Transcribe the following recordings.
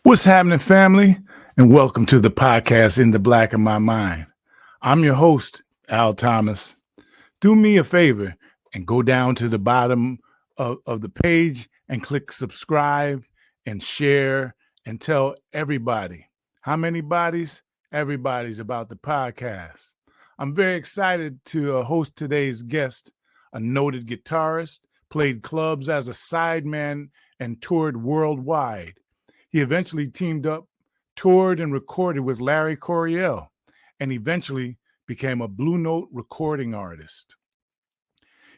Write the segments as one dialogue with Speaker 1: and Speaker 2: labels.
Speaker 1: What's happening, family? And welcome to the podcast In the Black of My Mind. I'm your host, Al Thomas. Do me a favor and go down to the bottom of the page and click subscribe and share and tell everybody. How many bodies? Everybody's about the podcast. I'm very excited to host today's guest, a noted guitarist, played clubs as a sideman, and toured worldwide. He eventually teamed up, toured, and recorded with Larry Coryell, and eventually became a Blue Note recording artist.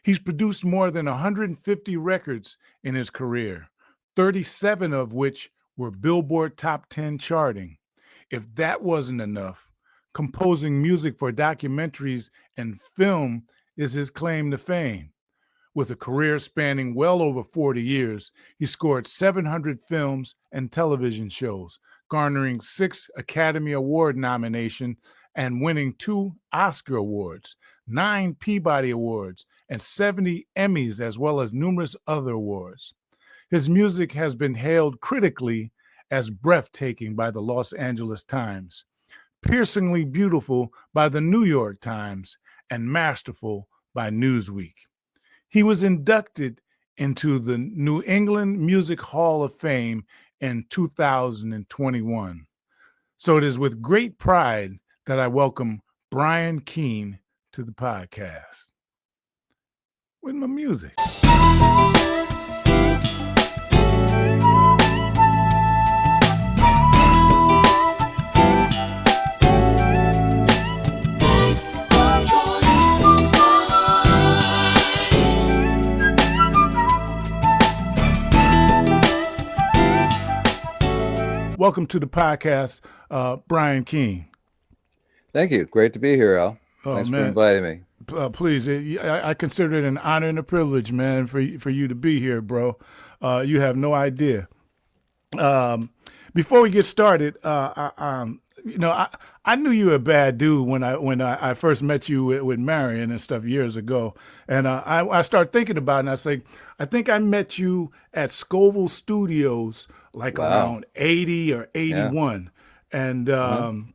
Speaker 1: He's produced more than 150 records in his career, 37 of which were Billboard Top 10 charting. If that wasn't enough, composing music for documentaries and film is his claim to fame. With a career spanning well over 40 years, he scored 700 films and television shows, garnering 6 Academy Award nominations and winning 2 Oscar Awards, 9 Peabody Awards, and 70 Emmys, as well as numerous other awards. His music has been hailed critically as breathtaking by the Los Angeles Times, piercingly beautiful by the New York Times, and masterful by Newsweek. He was inducted into the New England Music Hall of Fame in 2021. So it is with great pride that I welcome Brian Keane to the podcast. With my music. Welcome to the podcast, Brian Keane.
Speaker 2: Thank you. Great to be here, Al. Thanks for inviting me.
Speaker 1: Please, I consider it an honor and a privilege, man, for you to be here, bro. You have no idea. Before we get started, I knew you were a bad dude when I first met you with Marion and stuff years ago, and I started thinking about it, and I say, I think I met you at Scoville Studios around 80 or 81, and then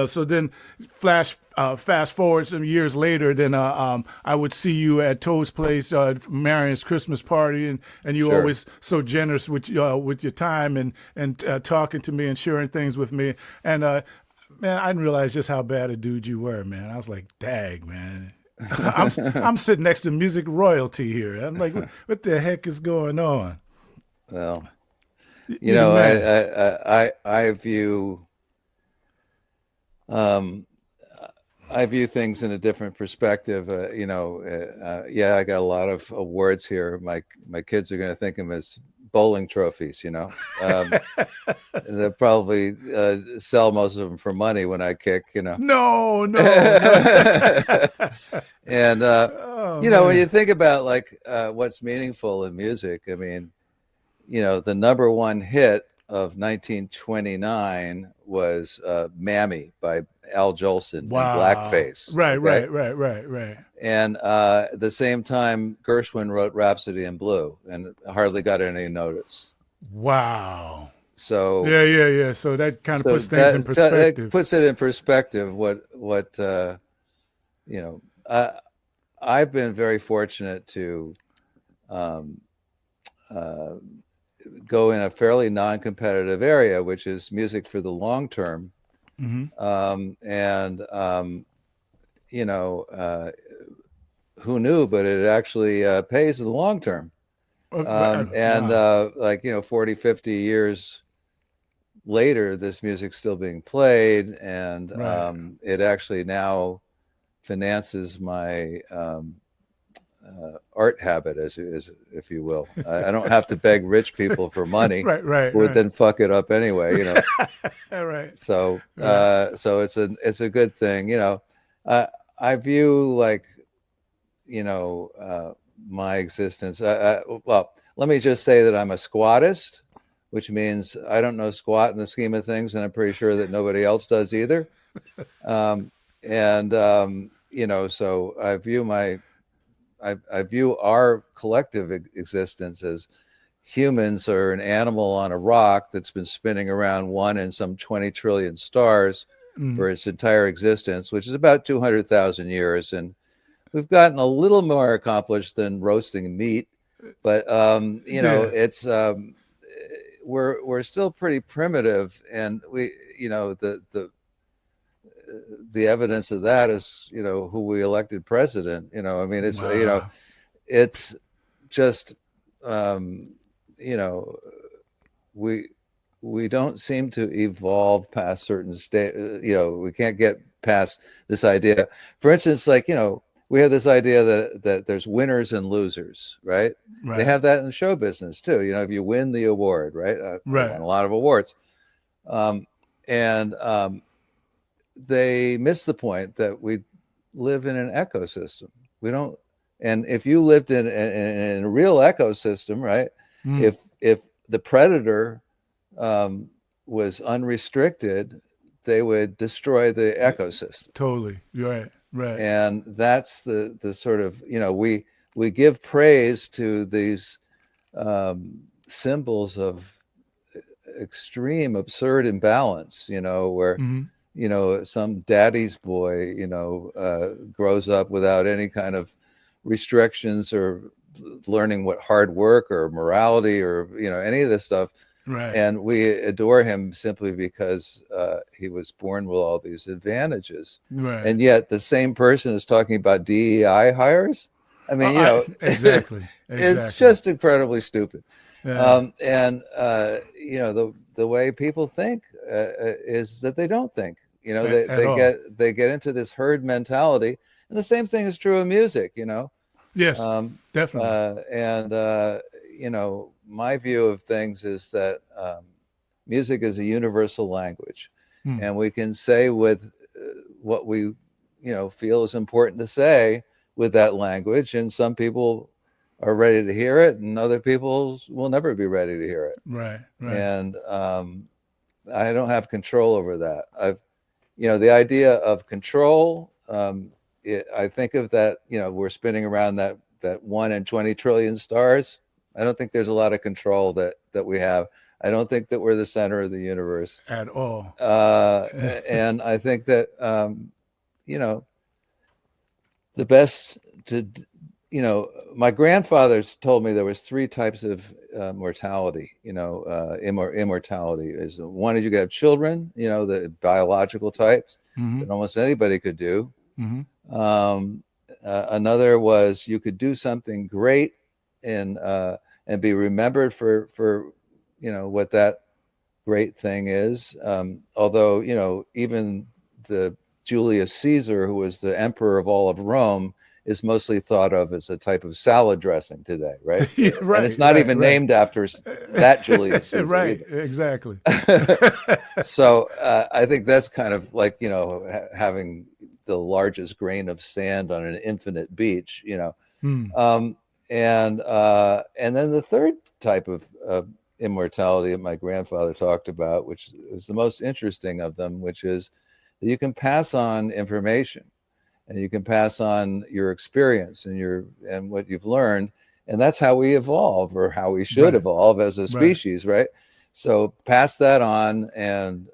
Speaker 1: so then fast forward some years later, then I would see you at Toad's place, Marion's Christmas party, and you were always so generous with your time and talking to me and sharing things with me. And man, I didn't realize just how bad a dude you were, man. I was like, dag, man. I'm sitting next to music royalty here. I'm like, what the heck is going on?
Speaker 2: Well, I view things in a different perspective. I got a lot of awards here. My kids are going to think of them as bowling trophies. They'll probably sell most of them for money when I kick.
Speaker 1: No.
Speaker 2: And when you think about what's meaningful in music, I mean, the number one hit of 1929 was Mammy by Al Jolson in blackface.
Speaker 1: Right.
Speaker 2: And at the same time, Gershwin wrote Rhapsody in Blue and hardly got any notice.
Speaker 1: Wow.
Speaker 2: So
Speaker 1: yeah. So that kind of puts things in perspective.
Speaker 2: That puts it in perspective. I've been very fortunate to go in a fairly non-competitive area, which is music for the long term. Who knew, but it actually pays in the long term. 40, 50 years later, this music's still being played, and it actually now finances my art habit, as if you will. I don't have to beg rich people for money, who would then fuck it up anyway.
Speaker 1: Right.
Speaker 2: So it's a good thing. I view my existence. Well, let me just say that I'm a squattist, which means I don't know squat in the scheme of things, and I'm pretty sure that nobody else does either. So I view I view our collective existence as humans are an animal on a rock that's been spinning around one in some 20 trillion stars for its entire existence, which is about 200,000 years. And we've gotten a little more accomplished than roasting meat, but it's we're still pretty primitive, and we the evidence of that is who we elected president. I mean, it's
Speaker 1: Wow.
Speaker 2: it's just we don't seem to evolve past certain state. We can't get past this idea. For instance, like we have this idea that there's winners and losers, right? They have that in show business too. If you win the award, right? I won a lot of awards, and they miss the point that we live in an ecosystem. We don't, and if you lived in a real ecosystem, right? If the predator was unrestricted, they would destroy the ecosystem.
Speaker 1: Totally. Right.
Speaker 2: And that's the sort of, we give praise to these symbols of extreme absurd imbalance, where some daddy's boy grows up without any kind of restrictions or learning what hard work or morality or any of this stuff, and we adore him simply because he was born with all these advantages, and yet the same person is talking about DEI hires. I mean,
Speaker 1: exactly.
Speaker 2: It's just incredibly stupid.
Speaker 1: Yeah.
Speaker 2: The way people think is that they don't think. They get into this herd mentality, and the same thing is true of music.
Speaker 1: Yes, definitely.
Speaker 2: My view of things is that music is a universal language, and we can say with what we feel is important to say with that language, and some people are ready to hear it, and other people will never be ready to hear it.
Speaker 1: Right.
Speaker 2: And I don't have control over that. The idea of control, I think of that, we're spinning around that 1 in 20 trillion stars. I don't think there's a lot of control that we have. I don't think that we're the center of the universe
Speaker 1: at all.
Speaker 2: And I think that, the best to, my grandfather's told me there was 3 types of mortality, immortality. Is one is you have children, the biological types that almost anybody could do. Another was you could do something great and be remembered for what that great thing is. Although even the Julius Caesar, who was the emperor of all of Rome, is mostly thought of as a type of salad dressing today, right? And it's not even named after that Julius Caesar.
Speaker 1: Right, either. Exactly.
Speaker 2: So I think that's kind of like, having the largest grain of sand on an infinite beach, and then the third type of immortality that my grandfather talked about, which is the most interesting of them, which is that you can pass on information, and you can pass on your experience and what you've learned, and that's how we evolve, or how we should evolve as a species, right? So pass that on and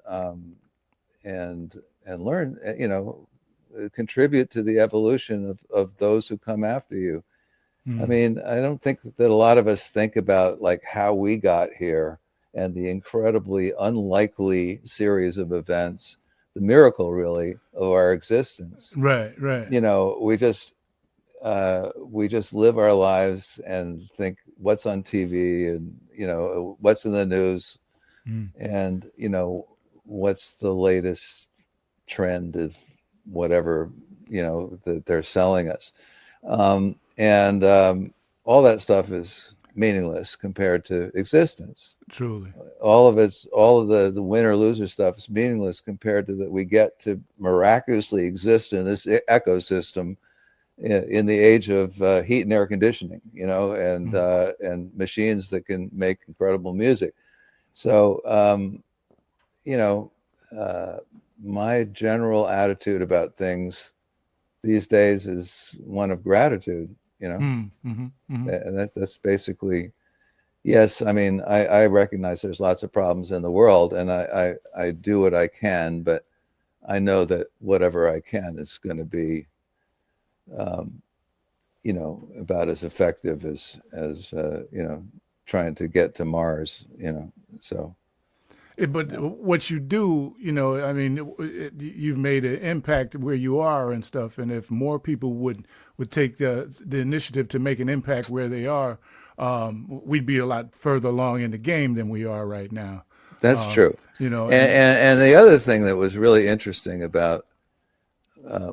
Speaker 2: learn, contribute to the evolution of those who come after you. I mean, I don't think that a lot of us think about like how we got here and the incredibly unlikely series of events, the miracle really of our existence.
Speaker 1: Right.
Speaker 2: We just live our lives and think what's on TV and what's in the news and what's the latest trend of whatever that they're selling us, and all that stuff is meaningless compared to existence.
Speaker 1: Truly,
Speaker 2: all of the win or loser stuff is meaningless compared to that we get to miraculously exist in this ecosystem in the age of heat and air conditioning, and machines that can make incredible music. So, my general attitude about things these days is one of gratitude, and that's basically, Yes, I mean, I recognize there's lots of problems in the world, and I do what I can, but I know that whatever I can is going to be, you know, about as effective as you know, trying to get to Mars, you know. So,
Speaker 1: But what you do, you know, I mean, you've made an impact where you are and stuff. And if more people would take the initiative to make an impact where they are, we'd be a lot further along in the game than we are right now.
Speaker 2: that's true.
Speaker 1: You know,
Speaker 2: And the other thing that was really interesting about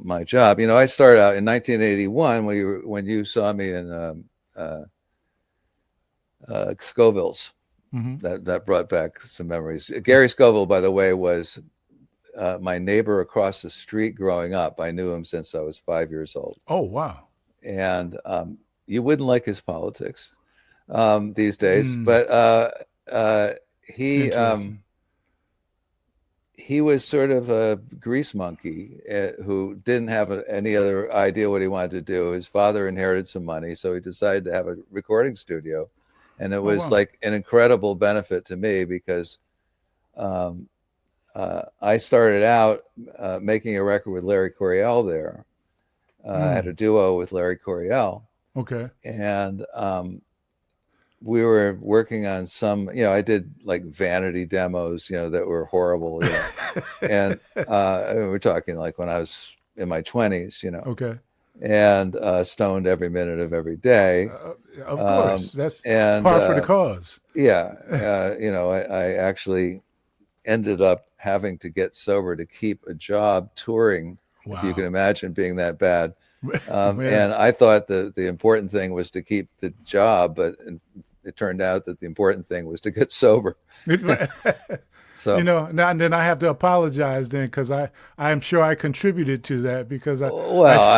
Speaker 2: my job, you know, I started out in 1981 when you saw me in Scoville's.
Speaker 1: mm-hmm.
Speaker 2: That brought back some memories. Gary Scoville, by the way, was my neighbor across the street growing up. I knew him since I was 5 years old.
Speaker 1: Oh, wow.
Speaker 2: And you wouldn't like his politics these days, but he was sort of a grease monkey who didn't have any other idea what he wanted to do. His father inherited some money, so he decided to have a recording studio. And it was like an incredible benefit to me because I started out making a record with Larry Coryell there. I had a duo with Larry Coryell.
Speaker 1: Okay.
Speaker 2: And we were working on some, you know, I did like vanity demos, you know, that were horrible. You know? And we're talking like when I was in my 20s, you know.
Speaker 1: Okay.
Speaker 2: And stoned every minute of every day.
Speaker 1: Of course, that's par for the cause.
Speaker 2: Yeah, you know, I actually ended up having to get sober to keep a job touring. Wow. If you can imagine being that bad. And I thought the important thing was to keep the job, but it turned out that the important thing was to get sober. So,
Speaker 1: you know, now and then I have to apologize then because I'm sure I contributed to that because I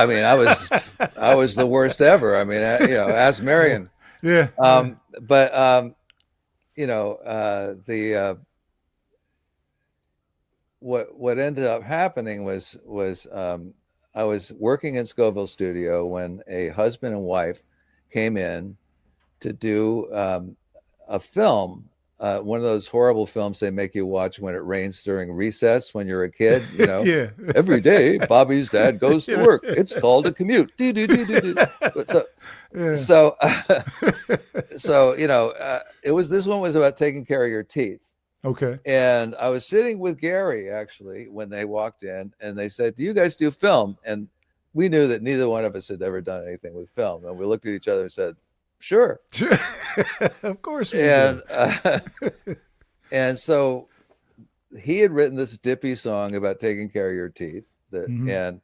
Speaker 2: mean, I was the worst ever. I mean, you know, ask Marion.
Speaker 1: Yeah.
Speaker 2: But you know, what ended up happening was I was working in Scoville's studio when a husband and wife came in to do a film. One of those horrible films they make you watch when it rains during recess when you're a kid, you know.
Speaker 1: Yeah.
Speaker 2: Every day, Bobby's dad goes to work. It's called a commute. So you know, this one was about taking care of your teeth.
Speaker 1: Okay.
Speaker 2: And I was sitting with Gary actually when they walked in, and they said, "Do you guys do film?" And we knew that neither one of us had ever done anything with film, and we looked at each other and said, "Sure."
Speaker 1: Of course we do.
Speaker 2: And so he had written this dippy song about taking care of your teeth. And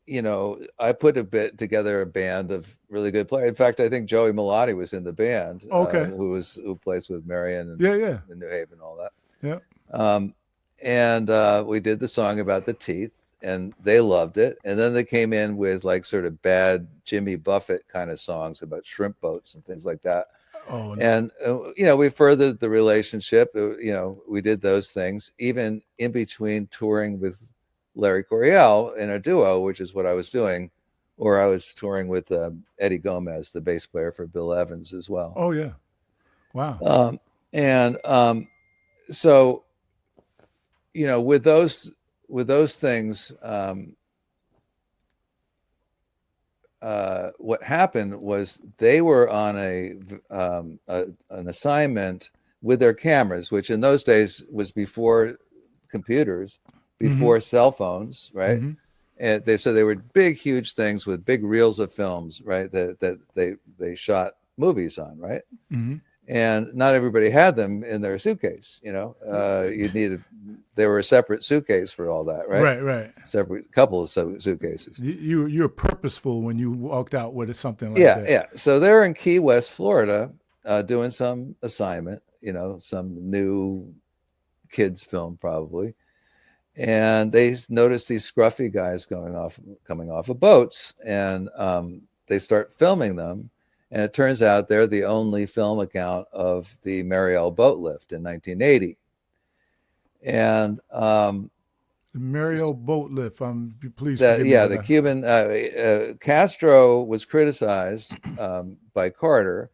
Speaker 2: you know, I put together a band of really good players. In fact, I think Joey Melati was in the band.
Speaker 1: Okay.
Speaker 2: Who plays with Marion and
Speaker 1: in
Speaker 2: New Haven, all that.
Speaker 1: Yeah.
Speaker 2: And we did the song about the teeth, and they loved it. And then they came in with like sort of bad Jimmy Buffett kind of songs about shrimp boats and things like that.
Speaker 1: Oh, no.
Speaker 2: And you know, we furthered the relationship. You know, we did those things even in between touring with Larry Coryell in a duo, which is what I was doing, or I was touring with Eddie Gomez, the bass player for Bill Evans as well.
Speaker 1: Oh yeah, wow.
Speaker 2: So, you know, with those things, what happened was they were on an assignment with their cameras, which in those days was before computers, before cell phones, right? And they were big, huge things with big reels of films, right? That they shot movies on, right? And not everybody had them in their suitcase. You know, there were a separate suitcase for all that, right?
Speaker 1: Right.
Speaker 2: Separate couple of suitcases.
Speaker 1: You're purposeful when you walked out with something like that.
Speaker 2: Yeah. So they're in Key West, Florida, doing some assignment. You know, some new kids film probably. And they notice these scruffy guys coming off of boats, and they start filming them. And it turns out they're the only film account of the Mariel boat lift in 1980. And
Speaker 1: the Mariel boat lift. Please.
Speaker 2: The Cuban Castro was criticized by Carter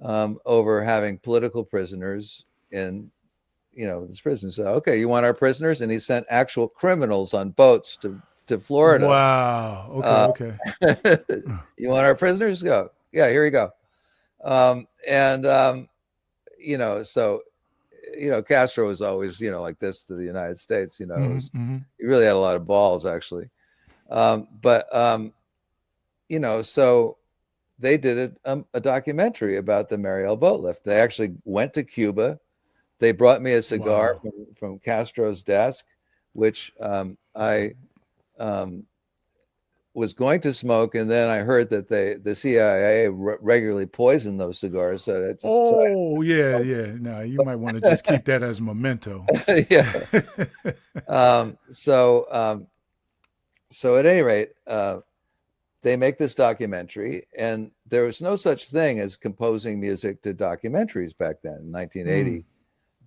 Speaker 2: over having political prisoners in, this prison. So, okay, you want our prisoners? And he sent actual criminals on boats to Florida.
Speaker 1: Wow. Okay.
Speaker 2: You want our prisoners? Go. Yeah, here you go. So, Castro was always, like this to the United States, He really had a lot of balls, actually. So they did a documentary about the Mariel boat lift. They actually went to Cuba. They brought me a cigar from Castro's desk, which I was going to smoke, and then I heard that the CIA regularly poisoned those cigars. So
Speaker 1: yeah. No, you might want to just keep that as a memento.
Speaker 2: Yeah. So at any rate, they make this documentary, and there was no such thing as composing music to documentaries back then. In 1980,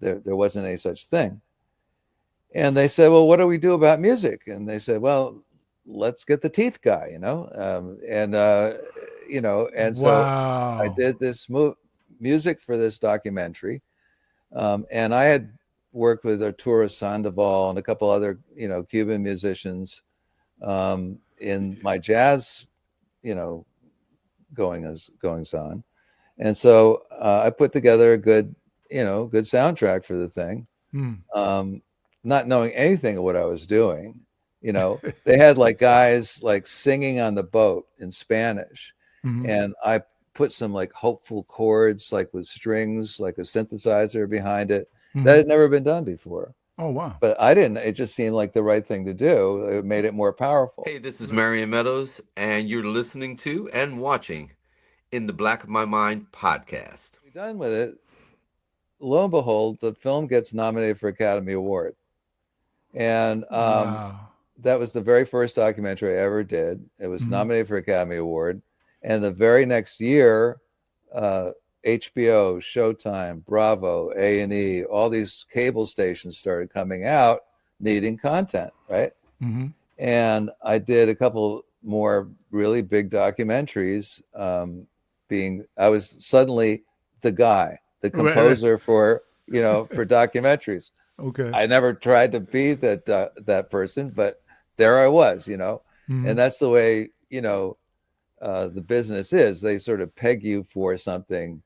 Speaker 2: there wasn't any such thing. And they said, well, what do we do about music? And they said, well, let's get the teeth guy, and so I did this music for this documentary. And I had worked with Arturo Sandoval and a couple other, Cuban musicians in my jazz, goings on. And so I put together a good soundtrack for the thing, not knowing anything of what I was doing. They had like guys like singing on the boat in Spanish. And I put some like hopeful chords, like with strings, like a synthesizer behind it. That had never been done before.
Speaker 1: Oh, wow.
Speaker 2: But I didn't. It just seemed like the right thing to do. It made it more powerful.
Speaker 3: Hey, this is Marion Meadows, and you're listening to and watching In the Black of My Mind podcast.
Speaker 2: We're done with it. Lo and behold, the film gets nominated for Academy Award. And that was the very first documentary I ever did. It was nominated for Academy Award. And the very next year, HBO, Showtime, Bravo, A&E, all these cable stations started coming out needing content, right? And I did a couple more really big documentaries. I was suddenly the guy, the composer for documentaries.
Speaker 1: Okay.
Speaker 2: I never tried to be that person, but there I was, and that's the way, the business is. They sort of peg you for something,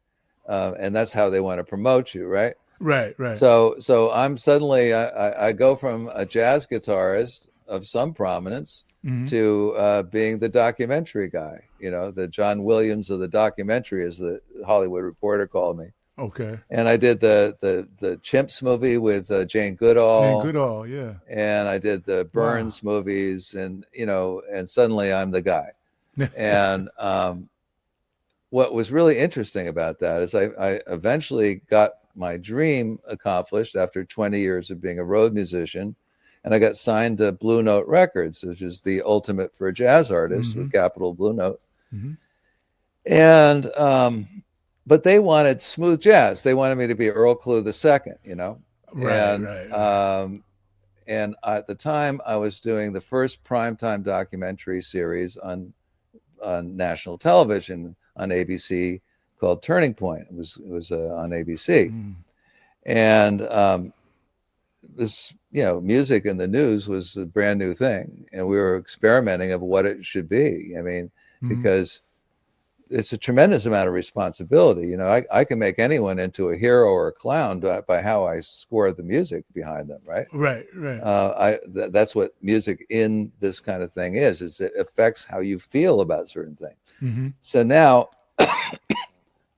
Speaker 2: and that's how they want to promote you, right?
Speaker 1: Right.
Speaker 2: So I'm suddenly I go from a jazz guitarist of some prominence to being the documentary guy. The John Williams of the documentary, as the Hollywood Reporter called me.
Speaker 1: Okay.
Speaker 2: And I did the Chimps movie with Jane Goodall.
Speaker 1: Yeah.
Speaker 2: And I did the Burns movies, and suddenly I'm the guy. And what was really interesting about that is I eventually got my dream accomplished after 20 years of being a road musician, and I got signed to Blue Note Records, which is the ultimate for a jazz artist, with capital Blue Note. And but they wanted smooth jazz. They wanted me to be Earl Klugh II,
Speaker 1: Right.
Speaker 2: And at the time, I was doing the first primetime documentary series on national television on ABC called Turning Point. It was on ABC, and this music in the news was a brand new thing, and we were experimenting of what it should be. I mean, because it's a tremendous amount of responsibility. I can make anyone into a hero or a clown by how I score the music behind them, right?
Speaker 1: Right.
Speaker 2: That's what music in this kind of thing is it affects how you feel about certain things. So now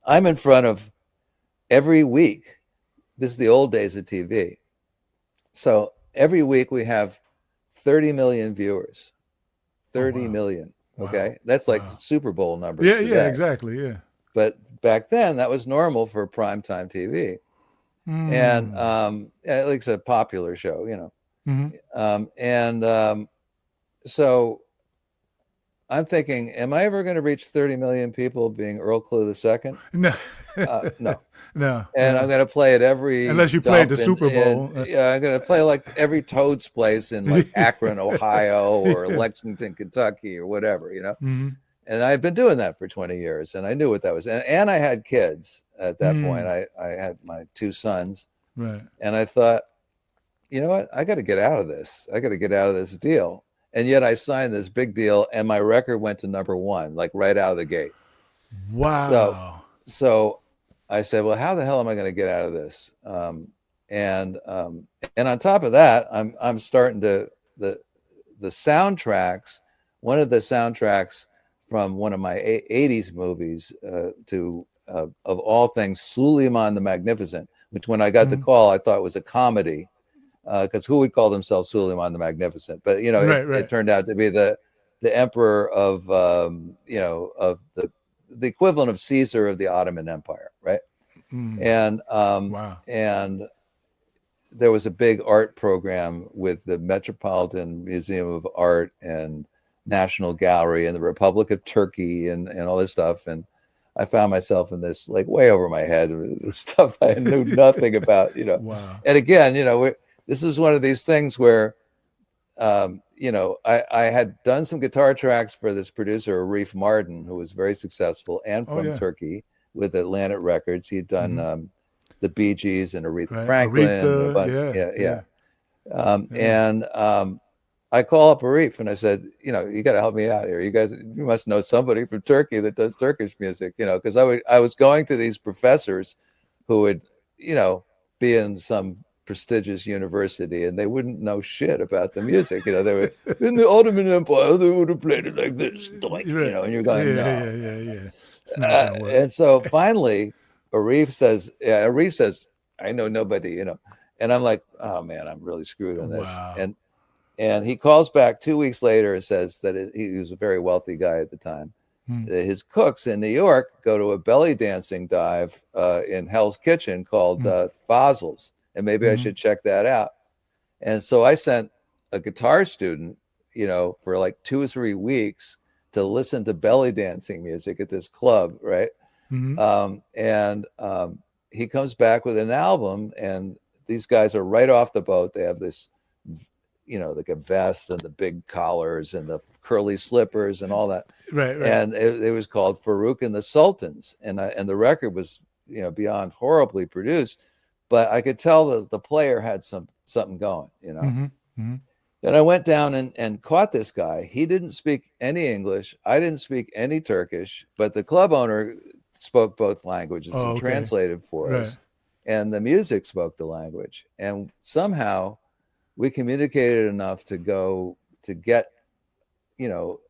Speaker 2: I'm in front of, every week, this is the old days of TV. So every week we have 30 million viewers, 30 million. Okay.
Speaker 1: Wow.
Speaker 2: That's like Super Bowl numbers.
Speaker 1: Yeah,
Speaker 2: today.
Speaker 1: yeah, exactly. Yeah.
Speaker 2: But back then that was normal for primetime TV. And at least a popular show, so I'm thinking, am I ever going to reach 30 million people being Earl Klugh II?
Speaker 1: No.
Speaker 2: No. And I'm going to play at every,
Speaker 1: unless you played the Super Bowl.
Speaker 2: I'm going to play like every Toad's place in like Akron, Ohio, or Lexington, Kentucky, or whatever, And I've been doing that for 20 years, and I knew what that was. And I had kids, at that point. I had my 2 sons,
Speaker 1: Right.
Speaker 2: and I thought, you know what? I got to get out of this. I got to get out of this deal. And yet I signed this big deal, and my record went to #1, like right out of the gate.
Speaker 1: Wow.
Speaker 2: So I said, well, how the hell am I going to get out of this? And on top of that, I'm starting to the soundtracks. One of the soundtracks from one of my 80s movies of all things, Suleiman the Magnificent, which when I got the call, I thought was a comedy, because who would call themselves Suleiman the Magnificent? But it turned out to be the emperor of of the equivalent of Caesar of the Ottoman Empire, right? And
Speaker 1: Wow.
Speaker 2: and there was a big art program with the Metropolitan Museum of Art and National Gallery and the Republic of Turkey and all this stuff. And I found myself in this, like, way over my head, stuff I knew nothing about,
Speaker 1: Wow.
Speaker 2: And again, this is one of these things where, I had done some guitar tracks for this producer, Arif Mardin, who was very successful and from Turkey with Atlantic Records. He'd done the Bee Gees and Aretha Franklin. And a bunch, and I call up Arif and I said, you got to help me out here. You must know somebody from Turkey that does Turkish music, because I was going to these professors who would, be in some prestigious university and they wouldn't know shit about the music. They were in the Ottoman Empire, they would have played it like this, and you're going, no.
Speaker 1: It's not gonna work.
Speaker 2: And so finally, Arif says, I know nobody, and I'm like, oh man, I'm really screwed on this.
Speaker 1: Wow.
Speaker 2: And he calls back 2 weeks later and says that he was a very wealthy guy at the time. His cooks in New York go to a belly dancing dive in Hell's Kitchen called Fazl's, and maybe I should check that out. And so I sent a guitar student, for like 2 or 3 weeks to listen to belly dancing music at this club, right? He comes back with an album, and these guys are right off the boat. They have this, like a vest and the big collars and the curly slippers and all that.
Speaker 1: Right.
Speaker 2: And it was called Farouk and the Sultans. And the record was, beyond horribly produced, but I could tell that the player had something going, Then I went down and caught this guy. He didn't speak any English. I didn't speak any Turkish, but the club owner spoke both languages and translated for us. And the music spoke the language. And somehow we communicated enough to get,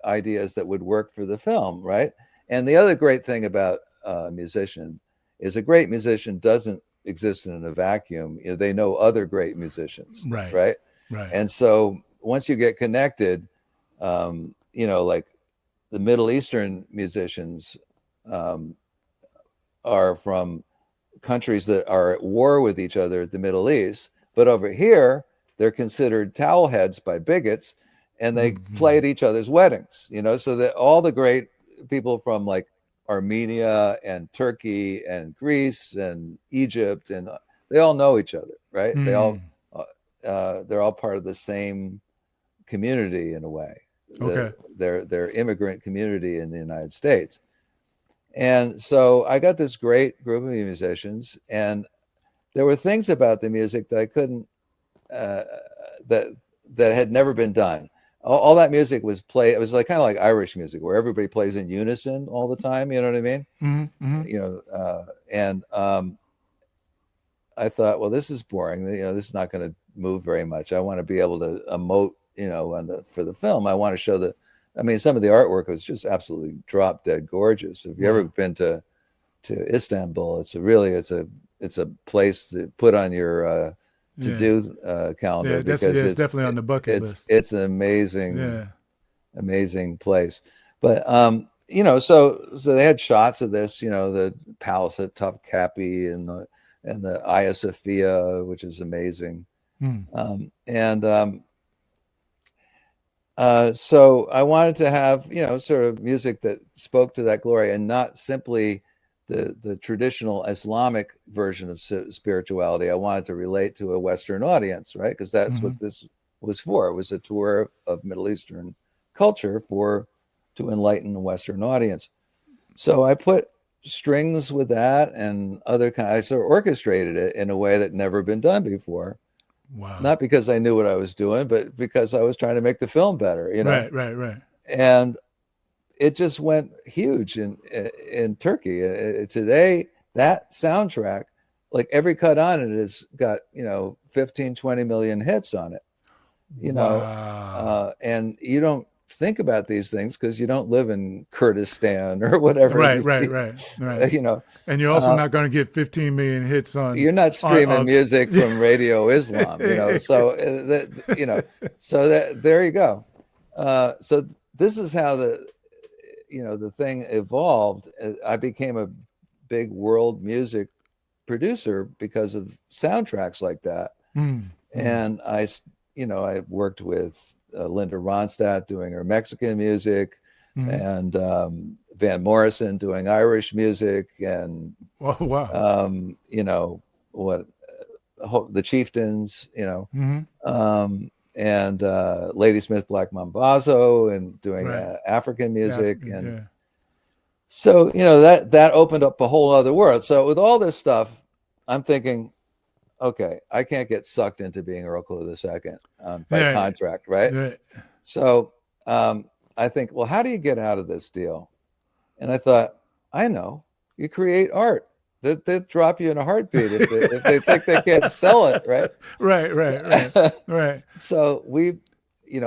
Speaker 2: ideas that would work for the film, right? And the other great thing about a musician is a great musician doesn't exist in a vacuum. They know other great musicians, right? And so once you get connected, like the Middle Eastern musicians are from countries that are at war with each other at the Middle East, but over here they're considered towel heads by bigots, and they play at each other's weddings, so that all the great people from like Armenia and Turkey and Greece and Egypt, and they all know each other, right? They're all part of the same community in a way. Their immigrant community in the United States. And so I got this great group of musicians, and there were things about the music that I couldn't, that had never been done. All that music was played. It was like kind of like Irish music, where everybody plays in unison all the time. You know what I mean? I thought, well, this is boring. This is not going to move very much. I want to be able to emote, for the film. I want to show some of the artwork was just absolutely drop dead gorgeous. If you ever been to Istanbul, it's a place to put on your to-do calendar, because it's
Speaker 1: definitely on the bucket list.
Speaker 2: It's an amazing place. But so they had shots of this, the palace at Topkapi and the Hagia Sophia, which is amazing. So I wanted to have, sort of music that spoke to that glory, and not simply the traditional Islamic version of spirituality. I wanted to relate to a Western audience, right? Because that's what this was for. It was a tour of Middle Eastern culture to enlighten the Western audience. So I put strings with that and other kinds. I sort of orchestrated it in a way that never been done before.
Speaker 1: Wow.
Speaker 2: Not because I knew what I was doing, but because I was trying to make the film better, you know?
Speaker 1: Right.
Speaker 2: And it just went huge in Turkey. Today, that soundtrack, like every cut on it has got, 15, 20 million hits on it,
Speaker 1: Wow.
Speaker 2: and you don't think about these things because you don't live in Kurdistan or whatever.
Speaker 1: Right. And you're also not going to get 15 million hits on.
Speaker 2: You're not streaming music from Radio Islam, So there you go. So this is how the thing evolved. I became a big world music producer because of soundtracks like that. And I worked with Linda Ronstadt doing her Mexican music, and Van Morrison doing Irish music, and the Chieftains, and Ladysmith Black Mambazo, and doing African music, so that opened up a whole other world. So with all this stuff, I'm thinking, okay, I can't get sucked into being Urkel II by contract, right? So I think, well, how do you get out of this deal? And I thought, I know, you create art. They'll drop you in a heartbeat if they think they can't sell it, right?
Speaker 1: Right.
Speaker 2: So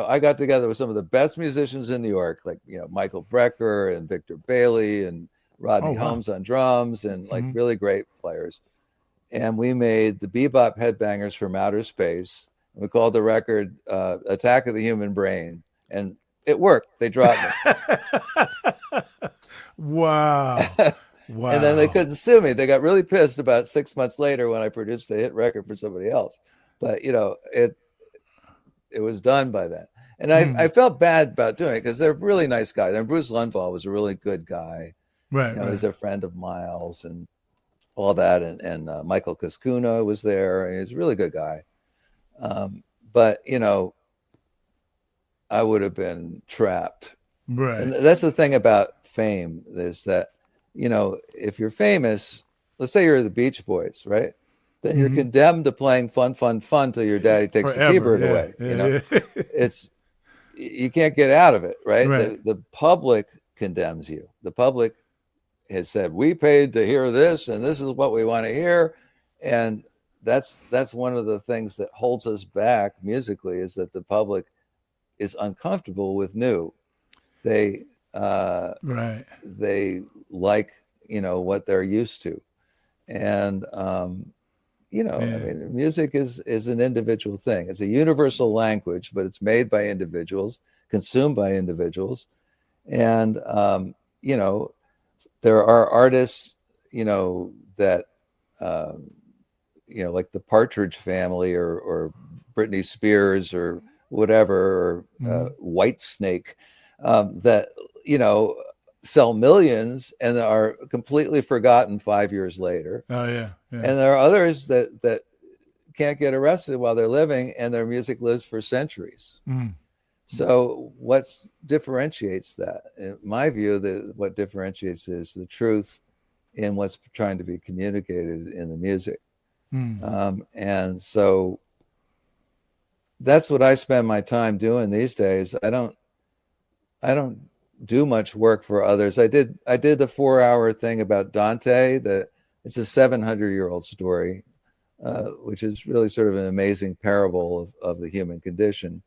Speaker 2: I got together with some of the best musicians in New York, like Michael Brecker and Victor Bailey and Rodney Holmes on drums, and like really great players. And we made the bebop headbangers from outer space. We called the record Attack of the Human Brain. And it worked. They dropped me.
Speaker 1: Wow.
Speaker 2: And then they couldn't sue me. They got really pissed about 6 months later when I produced a hit record for somebody else. But, it was done by then. And I felt bad about doing it because they're really nice guys. And Bruce Lundvall was a really good guy.
Speaker 1: Right.
Speaker 2: He's a friend of Miles and all that. And Michael Kaskuna was there. He's a really good guy. But, I would have been trapped.
Speaker 1: Right.
Speaker 2: And that's the thing about fame, is that, if you're famous, let's say you're the Beach Boys, right? Then you're condemned to playing fun till your daddy takes the keyboard away. It's, you can't get out of it, right? The public condemns you. The public has said, we paid to hear this, and this is what we want to hear. And that's one of the things that holds us back musically, is that the public is uncomfortable with new. They they like what they're used to, and I mean, music is an individual thing. It's a universal language, but it's made by individuals, consumed by individuals, and there are artists that like the Partridge Family or Britney Spears or whatever, or Whitesnake, that sell millions and are completely forgotten 5 years later.
Speaker 1: Yeah.
Speaker 2: And there are others that can't get arrested while they're living, and their music lives for centuries. So what differentiates that? In my view, what differentiates is the truth in what's trying to be communicated in the music. And so that's what I spend my time doing these days. I don't do much work for others. I did the 4-hour thing about Dante. It's a 700-year-old story, which is really sort of an amazing parable of the human condition.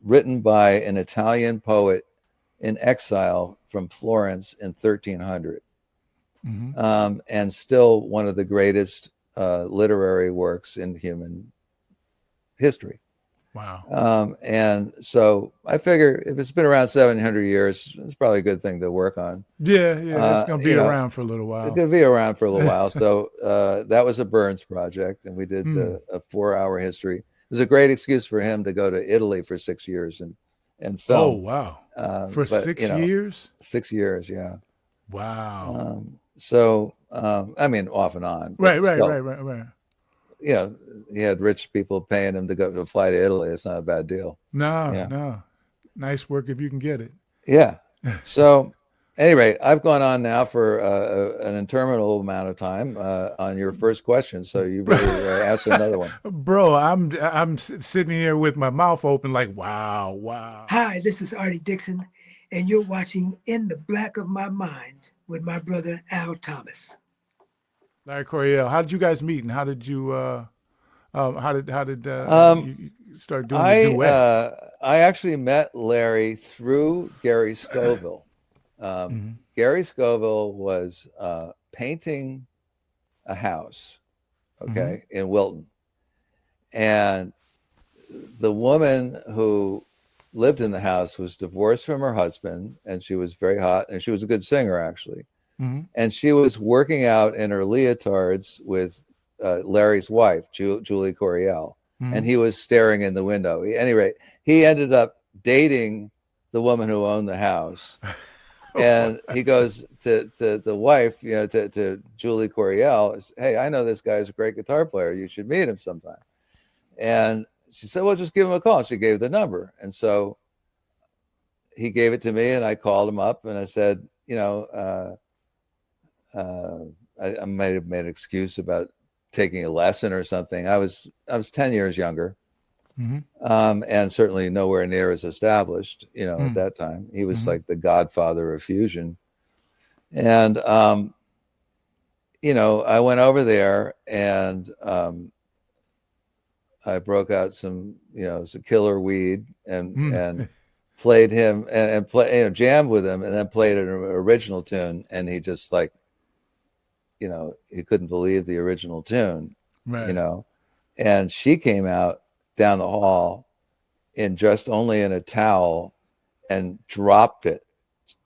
Speaker 2: Written by an Italian poet in exile from Florence in 1300, and still one of the greatest literary works in human history.
Speaker 1: Wow.
Speaker 2: And so I figure if it's been around 700 years, it's probably a good thing to work on.
Speaker 1: Yeah, it's going to be around for a little while.
Speaker 2: It's going to be around for a little while. So that was a Burns project, and we did a 4-hour history. It was a great excuse for him to go to Italy for 6 years and film.
Speaker 1: Oh, wow. For 6 years?
Speaker 2: 6 years, yeah.
Speaker 1: Wow.
Speaker 2: I mean, off and on.
Speaker 1: Right.
Speaker 2: He had rich people paying him to fly to Italy. It's not a bad deal.
Speaker 1: No. Nice work if you can get it.
Speaker 2: Yeah. So anyway, I've gone on now for an interminable amount of time on your first question, so you better ask another one.
Speaker 1: Bro, I'm sitting here with my mouth open, like, wow.
Speaker 4: Hi, this is Artie Dixon, and you're watching In the Black of My Mind with my brother Al Thomas.
Speaker 1: Larry Coryell, how did you guys meet, and how did you you start doing the duet?
Speaker 2: I actually met Larry through Gary Scoville. Gary Scoville was painting a house, in Wilton, and the woman who lived in the house was divorced from her husband, and she was very hot, and she was a good singer actually. And she was working out in her leotards with Larry's wife, Julie Coryell, and he was staring in the window. At any rate, he ended up dating the woman who owned the house. And he goes to the wife, to Julie Coryell, hey, I know this guy is a great guitar player. You should meet him sometime. And she said, well, just give him a call. She gave the number. And so he gave it to me, and I called him up, and I said, I might have made an excuse about taking a lesson or something. I was 10 years younger, and certainly nowhere near as established, at that time. He was like the godfather of fusion. And, I went over there, and I broke out some killer weed and played him and jammed with him, and then played an original tune. And he just he couldn't believe the original tune,
Speaker 1: right.
Speaker 2: And she came out down the hall dressed only in a towel and dropped it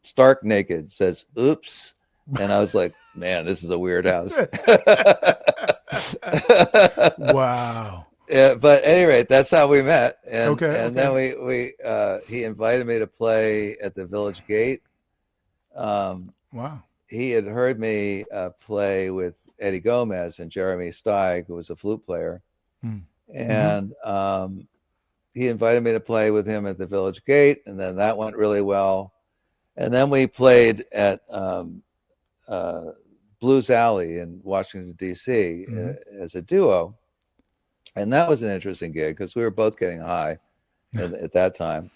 Speaker 2: stark naked, says, oops. And I was like, man, this is a weird house.
Speaker 1: Wow.
Speaker 2: Yeah, but at any rate, that's how we met. And then we he invited me to play at the Village Gate.
Speaker 1: Wow.
Speaker 2: He had heard me play with Eddie Gomez and Jeremy Steig, who was a flute player. And he invited me to play with him at the Village Gate, and then that went really well. And then we played at Blues Alley in Washington, D.C. As a duo. And that was an interesting gig because we were both getting high at that time.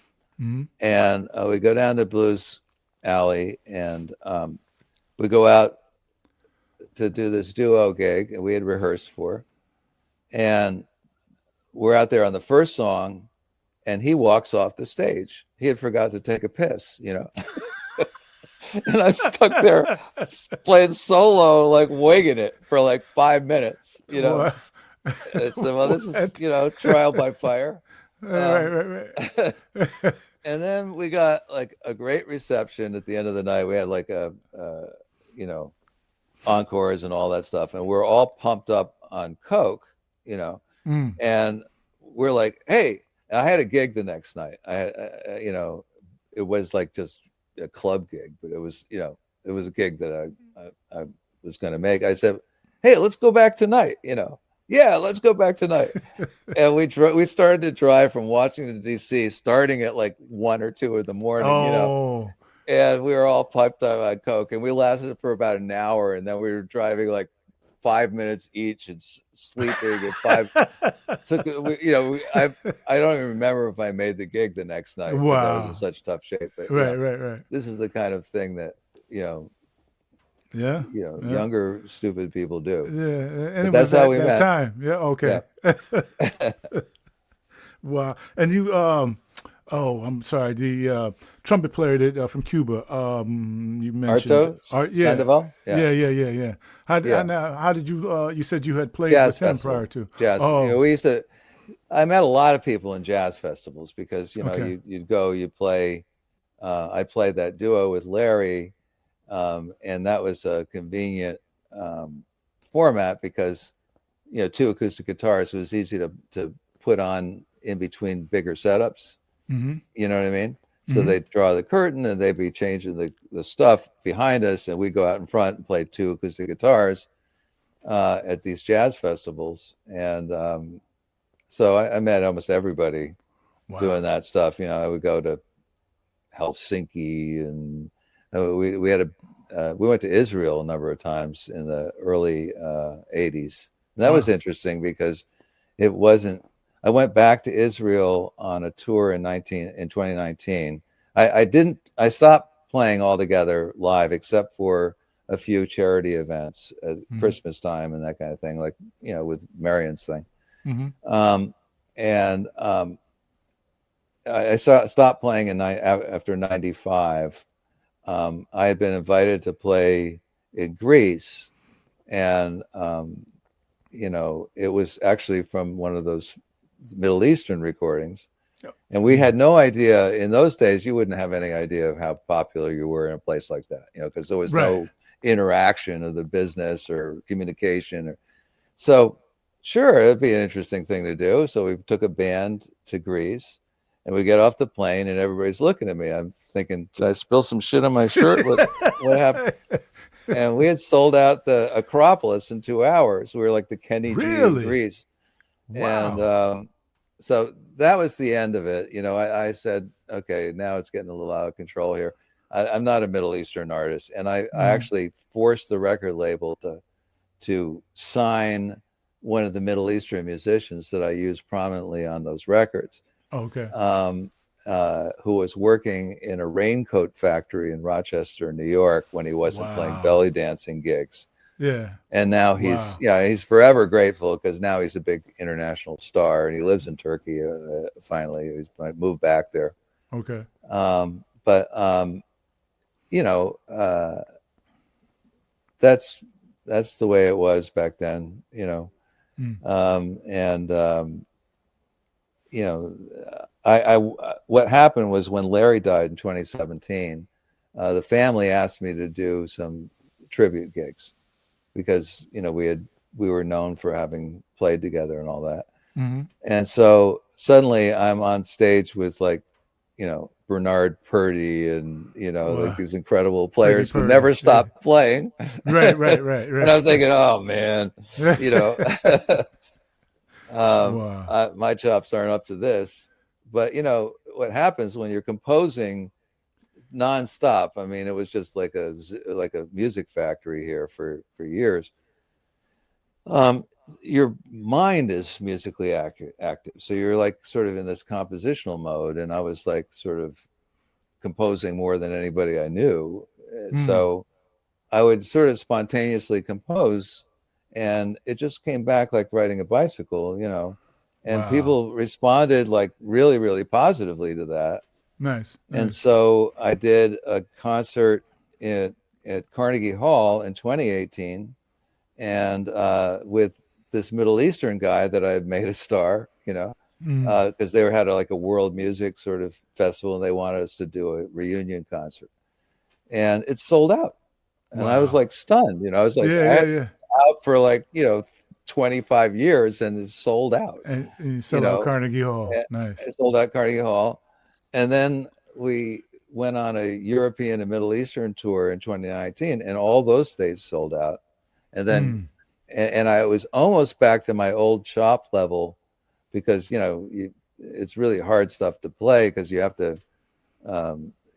Speaker 2: And we go down to Blues Alley, and we go out to do this duo gig, and we had rehearsed for. And we're out there on the first song, and he walks off the stage. He had forgot to take a piss, And I stuck there playing solo, like winging it for like 5 minutes, So, well, this is, trial by fire.
Speaker 1: Right.
Speaker 2: And then we got like a great reception at the end of the night. We had like encores and all that stuff. And we're all pumped up on Coke, and we're like, hey, and I had a gig the next night. It was like just a club gig, but it was, it was a gig that I was going to make. I said, hey, let's go back tonight, Yeah, let's go back tonight. And we started to drive from Washington, D.C., starting at like 1 or 2 in the morning, And we were all piped up on Coke, and we lasted for about an hour, and then we were driving like 5 minutes each and sleeping. And I don't even remember if I made the gig the next night.
Speaker 1: Wow,
Speaker 2: I was in such tough shape. But,
Speaker 1: right.
Speaker 2: This is the kind of thing that younger stupid people do.
Speaker 1: Yeah, and
Speaker 2: that's how we met.
Speaker 1: Time. Yeah, okay. Yeah. Wow, and you I'm sorry, the trumpet player that from Cuba. You mentioned
Speaker 2: Sandoval?
Speaker 1: Yeah. How did you? You said you had played
Speaker 2: jazz
Speaker 1: with him
Speaker 2: festival.
Speaker 1: prior to
Speaker 2: jazz. We used to. I met a lot of people in jazz festivals because you'd go, you play. I played that duo with Larry, and that was a convenient format because 2 acoustic guitars was easy to put on in between bigger setups. You know what I mean? So they'd draw the curtain, and they'd be changing the stuff behind us, and we go out in front and play 2 acoustic guitars at these jazz festivals. And so I met almost everybody doing that stuff. I would go to Helsinki and We had we went to Israel a number of times in the early 80s. And that was interesting because it wasn't. I went back to Israel on a tour in 2019. I stopped playing altogether live except for a few charity events at Christmas time and that kind of thing, like, you know, with Marion's thing. I stopped playing after 95. I had been invited to play in Greece, and you know, it was actually from one of those Middle Eastern recordings. And we had no idea in those days. You wouldn't have any idea of how popular you were in a place like that, you know, because there was no interaction of the business or communication. So sure, it'd be an interesting thing to do. So we took a band to Greece, and we get off the plane, and everybody's looking at me. I'm thinking, did I spill some shit on my shirt? What happened? And we had sold out the Acropolis in 2 hours. We were like the Kenny G of Greece. Wow. And so that was the end of it. You know, I said, okay, now it's getting a little out of control here. I'm not a Middle Eastern artist. And I actually forced the record label to sign one of the Middle Eastern musicians that I used prominently on those records.
Speaker 1: Okay.
Speaker 2: Who was working in a raincoat factory in Rochester, New York, when he wasn't playing belly dancing gigs.
Speaker 1: Yeah.
Speaker 2: And now he's forever grateful because now he's a big international star and he lives in Turkey. Finally, he's moved back there.
Speaker 1: Okay.
Speaker 2: You know, that's the way it was back then, you know. You know, what happened was when Larry died in 2017, the family asked me to do some tribute gigs because, you know, we were known for having played together and all that. And so suddenly I'm on stage with, like, you know, Bernard Purdy and, you know, like these incredible players who never stopped playing.
Speaker 1: Right.
Speaker 2: And I'm thinking, oh man, you know, my chops aren't up to this. But, you know, what happens when you're composing nonstop? I mean, it was just like a music factory here for years. Your mind is musically active. So you're like sort of in this compositional mode. And I was like sort of composing more than anybody I knew. So I would sort of spontaneously compose, and it just came back like riding a bicycle, you know. And people responded like really, really positively to that.
Speaker 1: Nice.
Speaker 2: And so I did a concert at Carnegie Hall in 2018, and with this Middle Eastern guy that I had made a star, you know, because they had like a world music sort of festival, and they wanted us to do a reunion concert, and it sold out. And I was like stunned, you know. I was like, out for like, you know, 25 years, and it's sold out.
Speaker 1: And you sold out Carnegie Hall. Nice.
Speaker 2: It sold out Carnegie Hall. And then we went on a European and Middle Eastern tour in 2019, and all those states sold out. And then, and I was almost back to my old shop level because, you know, it's really hard stuff to play because you have to,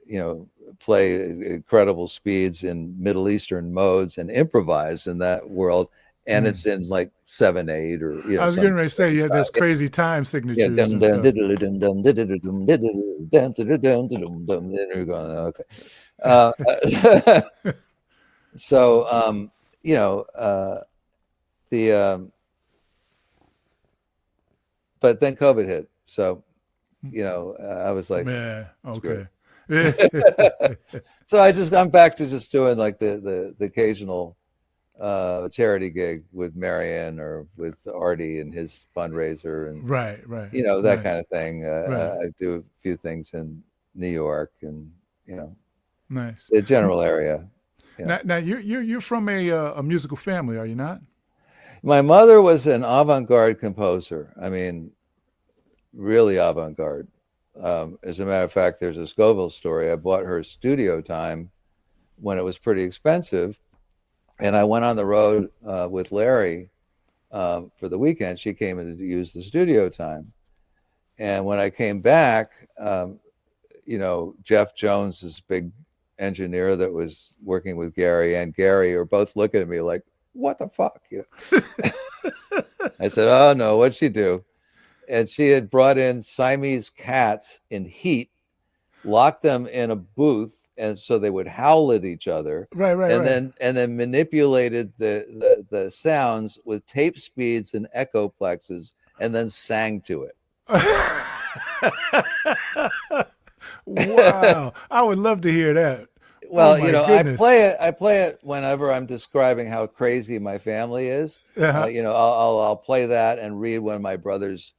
Speaker 2: you know, play incredible speeds in Middle Eastern modes and improvise in that world. And it's in like 7/8 or, you know.
Speaker 1: I was getting ready to say you had those crazy time signatures.
Speaker 2: Okay. So you know, but then COVID hit. So, you know, I was like,
Speaker 1: okay.
Speaker 2: So I'm back to just doing like the occasional charity gig with Marianne or with Artie and his fundraiser, and
Speaker 1: right,
Speaker 2: you know, that kind of thing. I do a few things in New York, and, you know,
Speaker 1: nice,
Speaker 2: the general area. You know.
Speaker 1: Now you're from a musical family, are you not?
Speaker 2: My mother was an avant-garde composer. I mean, really avant-garde. As a matter of fact, there's a Scoville story. I bought her studio time when it was pretty expensive, and I went on the road with Larry for the weekend. She came in to use the studio time, and when I came back, you know, Jeff Jones, this big engineer that was working with Gary and Gary are both looking at me like, what the fuck? I said, oh no, what'd she do? And she had brought in Siamese cats in heat, locked them in a booth, and so they would howl at each other. And then manipulated the sounds with tape speeds and echoplexes, and then sang to it.
Speaker 1: Wow, I would love to hear that.
Speaker 2: Well, I play it whenever I'm describing how crazy my family is. I'll play that and read one of my brother's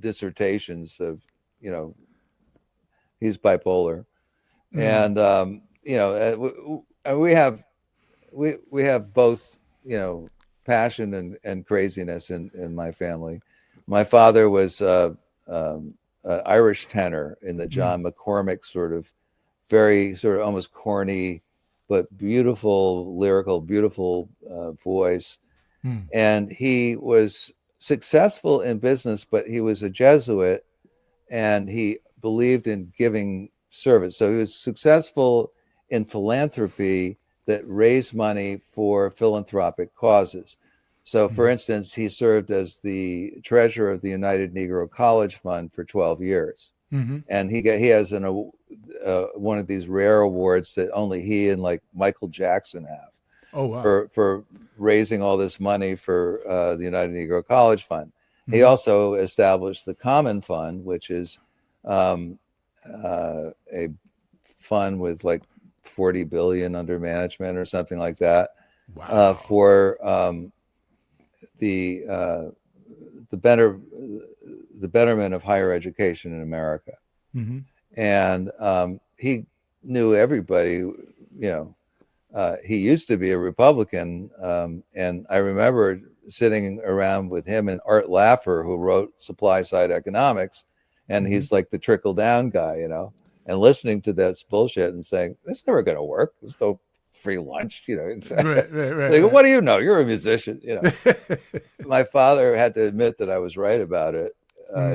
Speaker 2: dissertations of, he's bipolar. And we have both, passion and craziness in my family. My father was an Irish tenor in the John McCormick very almost corny, but beautiful, lyrical, beautiful voice. And he was successful in business, but he was a Jesuit and he believed in giving service. So he was successful in philanthropy that raised money for philanthropic causes. So, for instance, he served as the treasurer of the United Negro College Fund for 12 years. And he has one of these rare awards that only he and like Michael Jackson have.
Speaker 1: Oh, wow.
Speaker 2: For raising all this money for the United Negro College Fund. He also established the Common Fund, which is a fund with like 40 billion under management or something like that.
Speaker 1: Wow.
Speaker 2: For the betterment of higher education in America. And he knew everybody, he used to be a Republican. And I remember sitting around with him and Art Laffer, who wrote Supply Side Economics. And he's like the trickle down guy, and listening to this bullshit and saying, this is never going to work. There's no free lunch, Like, what do you know? You're a musician, My father had to admit that I was right about it.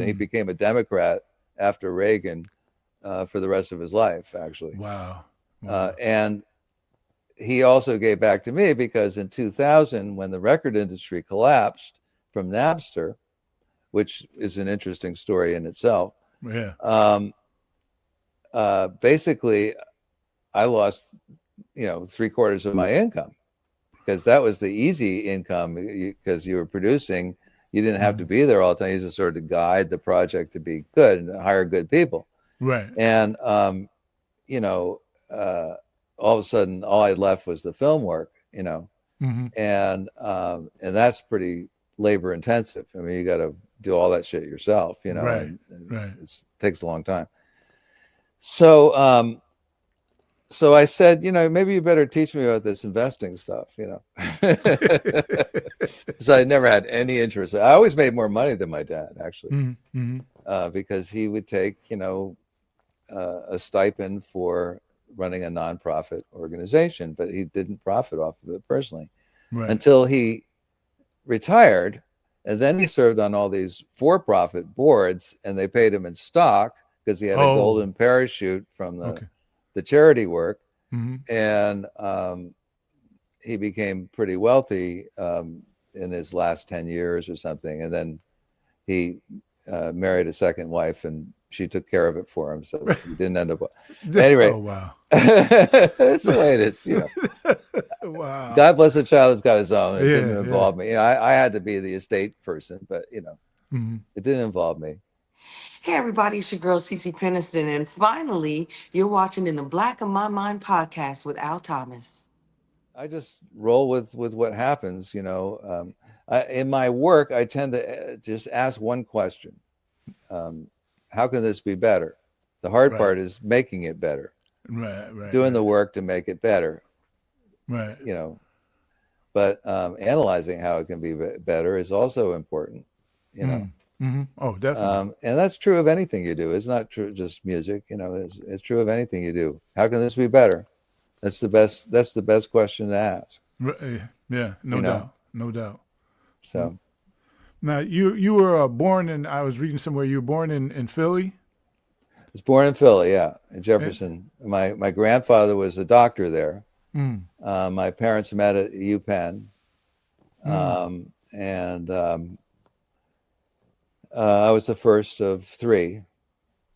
Speaker 2: He became a Democrat after Reagan for the rest of his life, actually.
Speaker 1: Wow.
Speaker 2: And he also gave back to me because in 2000, when the record industry collapsed from Napster, which is an interesting story in itself. Basically, I lost, 3/4 of my income because that was the easy income because you were producing. You didn't have to be there all the time. You just sort of guide the project to be good and hire good people.
Speaker 1: Right.
Speaker 2: And, all of a sudden, all I left was the film work, and that's pretty labor intensive. I mean, you got to do all that shit yourself,
Speaker 1: Right.
Speaker 2: and it takes a long time. So, so I said, maybe you better teach me about this investing stuff, because I never had any interest. I always made more money than my dad, actually, because he would take, a stipend for running a nonprofit organization, but he didn't profit off of it personally until he retired. And then he served on all these for-profit boards, and they paid him in stock because he had a golden parachute from the charity work. And he became pretty wealthy in his last 10 years or something. And then he married a second wife, and she took care of it for him. So he didn't end up. Anyway.
Speaker 1: Oh, wow.
Speaker 2: That's the way it is,
Speaker 1: Wow.
Speaker 2: God bless the child who's got his own. It didn't involve me. I had to be the estate person, but it didn't involve me.
Speaker 5: Hey everybody, it's your girl Cece Peniston, and finally, you're watching in the Black of My Mind podcast with Al Thomas.
Speaker 2: I just roll with what happens, in my work, I tend to just ask one question. How can this be better? The hard part is making it better. Doing the work to make it better. But analyzing how it can be better is also important,
Speaker 1: Oh, definitely.
Speaker 2: And that's true of anything you do. It's not true just music, it's true of anything you do. How can this be better? That's the best question to ask.
Speaker 1: Yeah, no doubt.
Speaker 2: So
Speaker 1: now you were born in, I was reading somewhere, you were born in Philly?
Speaker 2: was born in Philly, yeah, in Jefferson. My grandfather was a doctor there. My parents met at UPenn, and I was the first of three,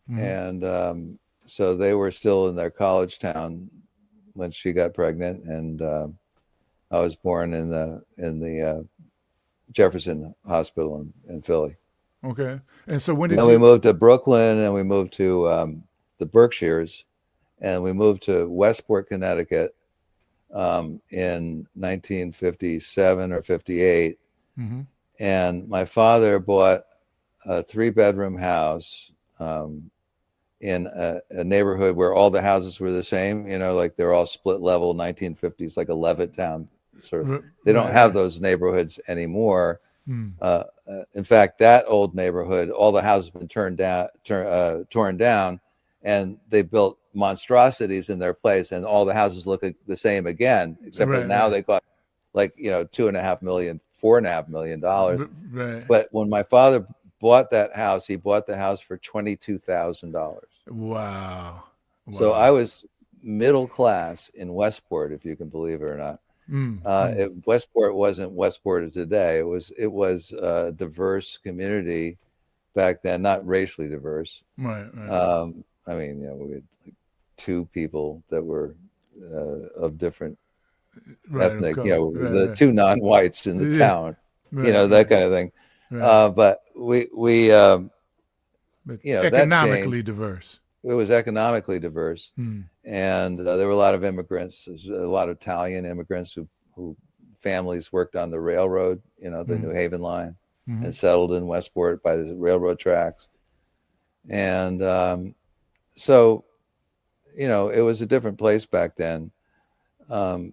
Speaker 2: and so they were still in their college town when she got pregnant, and I was born in the Jefferson Hospital in Philly.
Speaker 1: Okay. And so when did
Speaker 2: then we moved to Brooklyn, and we moved to the Berkshires, and we moved to Westport, Connecticut in 1957 or 58. And my father bought a 3-bedroom house in a neighborhood where all the houses were the same, like they're all split level, 1950s, like a Levittown sort of. They don't have those neighborhoods anymore. In fact, that old neighborhood, all the houses have been torn down, and they built monstrosities in their place, and all the houses look the same again, except for now they cost like $2.5 million, $4.5 million. But when my father bought that house, he bought the house for $22,000.
Speaker 1: Wow.
Speaker 2: So I was middle class in Westport, if you can believe it or not. Westport wasn't Westport of today. It was a diverse community back then, not racially diverse.
Speaker 1: Right.
Speaker 2: I mean, we had like 2 people that were of different ethnic, the 2 non-whites in the town, that kind of thing. But we
Speaker 1: economically diverse.
Speaker 2: It was economically diverse, and there were a lot of immigrants. There's a lot of Italian immigrants who families worked on the railroad, the New Haven line, and settled in Westport by the railroad tracks. And so, it was a different place back then. And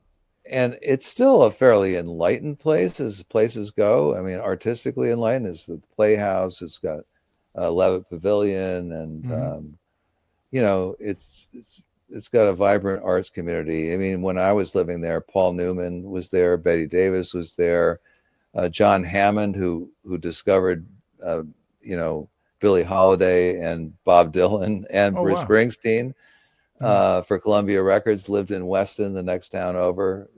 Speaker 2: it's still a fairly enlightened place as places go. I mean, artistically enlightened. It's the Playhouse. It's got Levitt Pavilion, and it's got a vibrant arts community. I mean, when I was living there, Paul Newman was there, Betty Davis was there, John Hammond, who discovered Billie Holiday and Bob Dylan and Bruce Springsteen. For Columbia Records, lived in Weston, the next town over.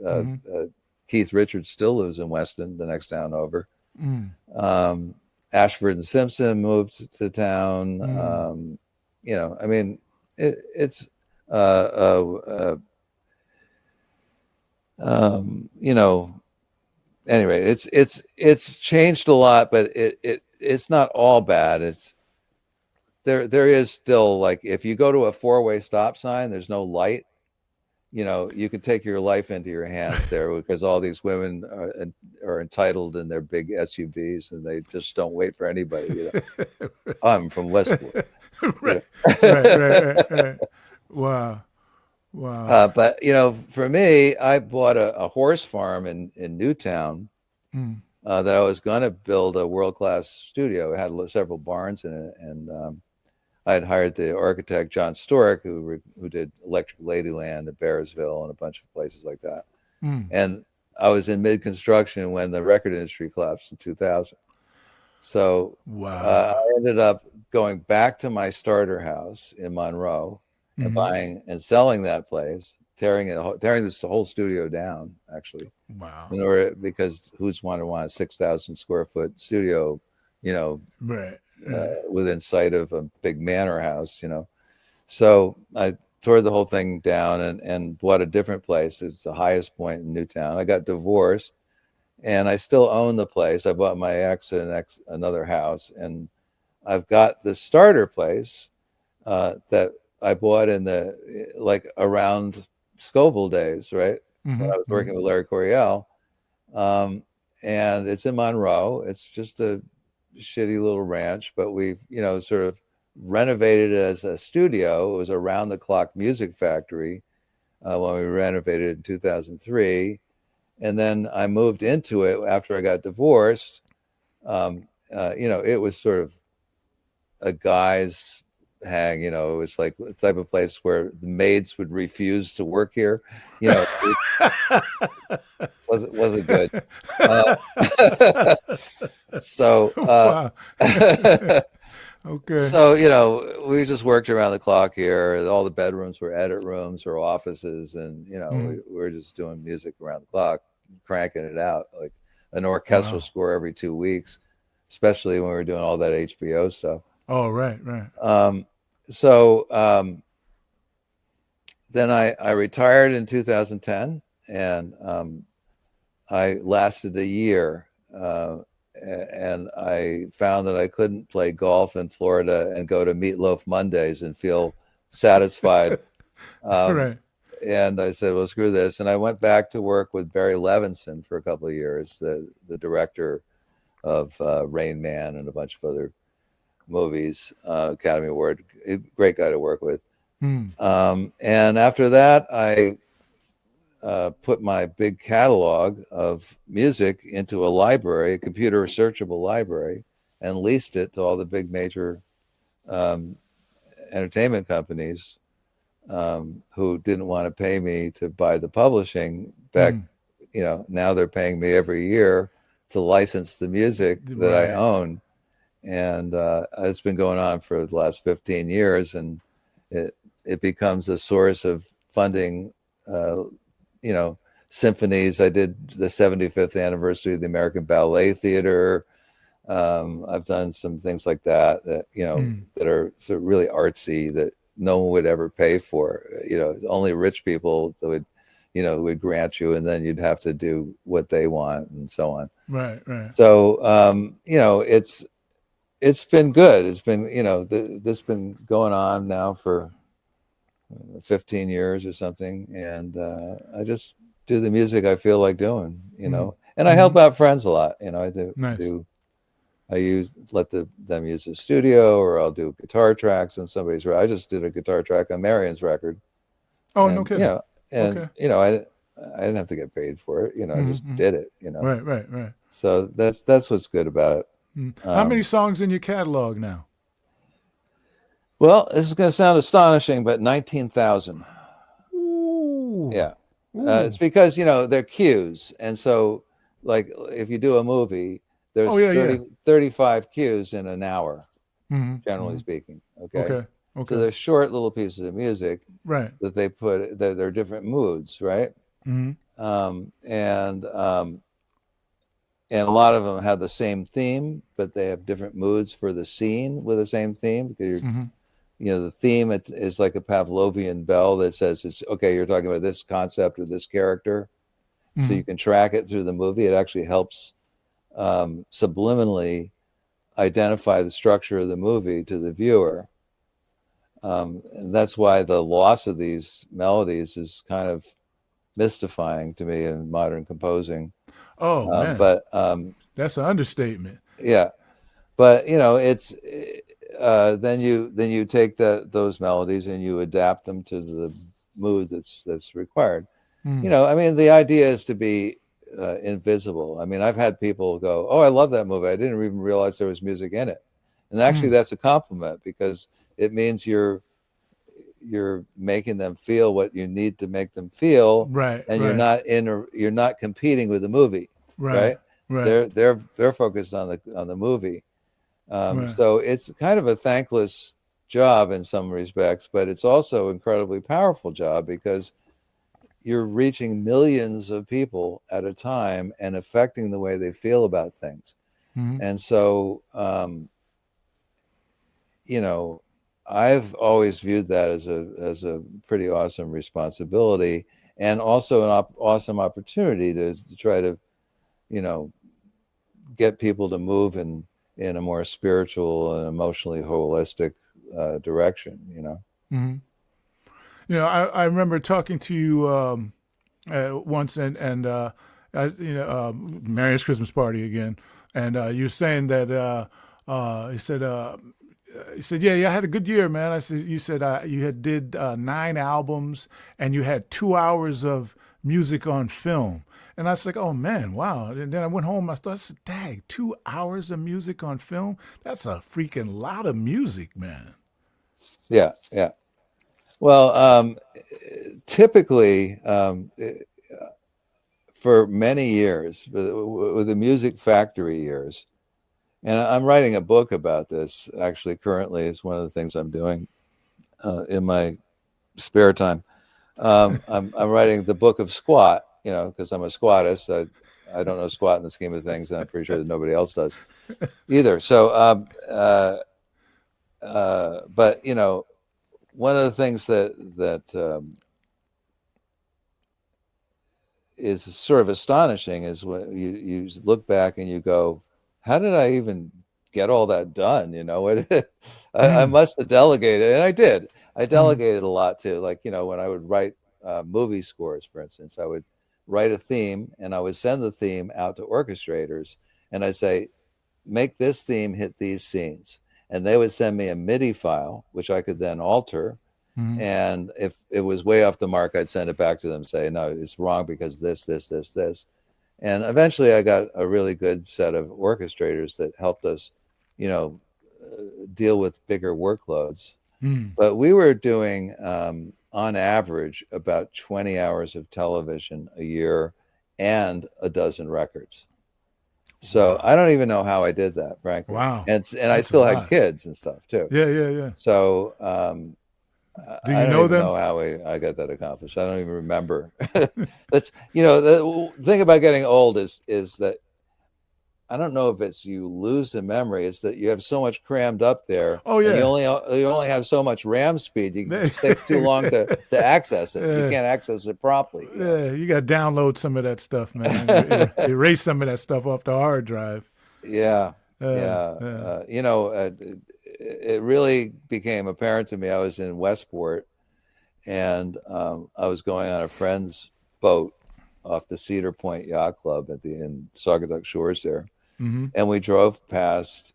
Speaker 2: Keith Richards still lives in Weston, the next town over. Ashford and Simpson moved to town. I mean, it's anyway, it's changed a lot, but it's not all bad. There is still, like, if you go to a 4-way stop sign, there's no light. You can take your life into your hands there, because all these women are entitled in their big SUVs, and they just don't wait for anybody. I'm from Westport.
Speaker 1: Right. Wow.
Speaker 2: But for me, I bought a horse farm in Newtown that I was going to build a world-class studio. It had several barns in it, and I had hired the architect John Storick, who did Electric Ladyland at Bearsville and a bunch of places like that. And I was in mid-construction when the record industry collapsed in 2000. So I ended up going back to my starter house in Monroe and buying and selling that place, tearing this whole studio down, actually.
Speaker 1: Wow.
Speaker 2: Because who's want a 6,000 square foot studio, within sight of a big manor house, So I tore the whole thing down and bought a different place. It's the highest point in Newtown. I got divorced, and I still own the place. I bought my ex another house, and I've got the starter place that I bought in around Scoville days, right? When I was working with Larry Coryell. And it's in Monroe. It's just a shitty little ranch, but we've, sort of renovated it as a studio. It was a round-the-clock music factory when we renovated it in 2003. And then I moved into it after I got divorced. It was sort of a guy's hang, it was like the type of place where the maids would refuse to work here. Wasn't good. So
Speaker 1: Okay.
Speaker 2: So, you know, we just worked around the clock here. All the bedrooms were edit rooms or offices. And, you know, we were just doing music around the clock, cranking it out like an orchestral score every 2 weeks, especially when we were doing all that HBO stuff.
Speaker 1: Oh, right, right.
Speaker 2: Then I retired in 2010, and I lasted a year. And I found that I couldn't play golf in Florida and go to Meatloaf Mondays and feel satisfied.
Speaker 1: Right.
Speaker 2: And I said, well, screw this. And I went back to work with Barry Levinson for a couple of years, the director of Rain Man and a bunch of other movies, Academy Award, great guy to work with. And after that, I put my big catalog of music into a library, a computer searchable library, and leased it to all the big major entertainment companies who didn't want to pay me to buy the publishing. In fact, you know, now they're paying me every year to license the music that I own. And it's been going on for the last 15 years, and it becomes a source of funding, you know, symphonies. I did the 75th anniversary of the American Ballet Theater. I've done some things like that, you know, that are sort of really artsy that no one would ever pay for. You know, only rich people that would, you know, would grant you, and then you'd have to do what they want and so on.
Speaker 1: Right, right.
Speaker 2: So, you know, it's been good. It's been, you know, this been going on now for 15 years or something, and I just do the music I feel like doing, you know, and I help out friends a lot. You know, I let them use the studio, or I'll do guitar tracks on somebody's. I just did a guitar track on Marion's record.
Speaker 1: Oh, no kidding.
Speaker 2: You know, and you know, I didn't have to get paid for it. You know, I just did it. You know,
Speaker 1: right.
Speaker 2: So that's what's good about it.
Speaker 1: How many songs in your catalog now?
Speaker 2: Well, this is going to sound astonishing, but 19,000.
Speaker 1: Ooh.
Speaker 2: Yeah. It's because, you know, they're cues. And so, like, if you do a movie, there's 35 cues in an hour, generally speaking. Okay. So they're short little pieces of music that they put, they're different moods, right? And a lot of them have the same theme, but they have different moods for the scene with the same theme, because you know, the theme is like a Pavlovian bell that says, it's okay, you're talking about this concept or this character. So you can track it through the movie. It actually helps subliminally identify the structure of the movie to the viewer. And that's why the loss of these melodies is kind of mystifying to me in modern composing.
Speaker 1: Oh, man.
Speaker 2: But
Speaker 1: that's an understatement.
Speaker 2: Yeah. But, you know, it's then you take those melodies and you adapt them to the mood that's required. You know, I mean, the idea is to be invisible. I mean, I've had people go, "Oh, I love that movie. I didn't even realize there was music in it." And actually, that's a compliment, because it means you're making them feel what you need to make them feel,
Speaker 1: right?
Speaker 2: And
Speaker 1: right.
Speaker 2: you're not competing with the movie, right?
Speaker 1: Right.
Speaker 2: They're focused on the movie. So it's kind of a thankless job in some respects, but it's also an incredibly powerful job, because you're reaching millions of people at a time and affecting the way they feel about things. And so, you know, I've always viewed that as a pretty awesome responsibility, and also an awesome opportunity to try to, you know, get people to move in a more spiritual and emotionally holistic direction, you know.
Speaker 1: You know, I remember talking to you once, and you know, Mary's Christmas party again, and you were saying that he said, yeah, I had a good year, man. I said, you said you did 9 albums, and you had 2 hours of music on film. And I was like, oh, man, wow. And then I went home. I said, dang, 2 hours of music on film? That's a freaking lot of music, man.
Speaker 2: Yeah. Well, typically, for many years, with the Music Factory years, And I'm writing a book about this. Actually, currently, it's one of the things I'm doing in my spare time. I'm writing the book of squat, because I'm a squatist. I don't know squat in the scheme of things, and I'm pretty sure that nobody else does either. So, but one of the things that is sort of astonishing is when you look back and you go, how did I even get all that done? I must have delegated, and I did. I delegated a lot too. Like, when I would write movie scores, for instance, I would write a theme and I would send the theme out to orchestrators, and I say, make this theme hit these scenes. And they would send me a MIDI file, which I could then alter. And if it was way off the mark, I'd send it back to them, say, no, it's wrong because this. And eventually I got a really good set of orchestrators that helped us, deal with bigger workloads. But we were doing, on average, about 20 hours of television a year and a dozen records. So wow. I don't even know how I did that, frankly.
Speaker 1: Wow.
Speaker 2: And I still had kids and stuff too.
Speaker 1: Yeah.
Speaker 2: So
Speaker 1: do you
Speaker 2: I don't
Speaker 1: know
Speaker 2: even
Speaker 1: them?
Speaker 2: know how I got that accomplished. I don't even remember. That's the thing about getting old is that I don't know if it's you lose the memory. It's that you have so much crammed up there.
Speaker 1: Oh yeah.
Speaker 2: And you only have so much RAM speed. It takes too long to access it. You can't access it properly.
Speaker 1: Yeah, you got to download some of that stuff, man. Erase some of that stuff off the hard drive.
Speaker 2: Yeah. It really became apparent to me. I was in Westport, and I was going on a friend's boat off the Cedar Point Yacht Club in Saugatuck Shores there. And we drove past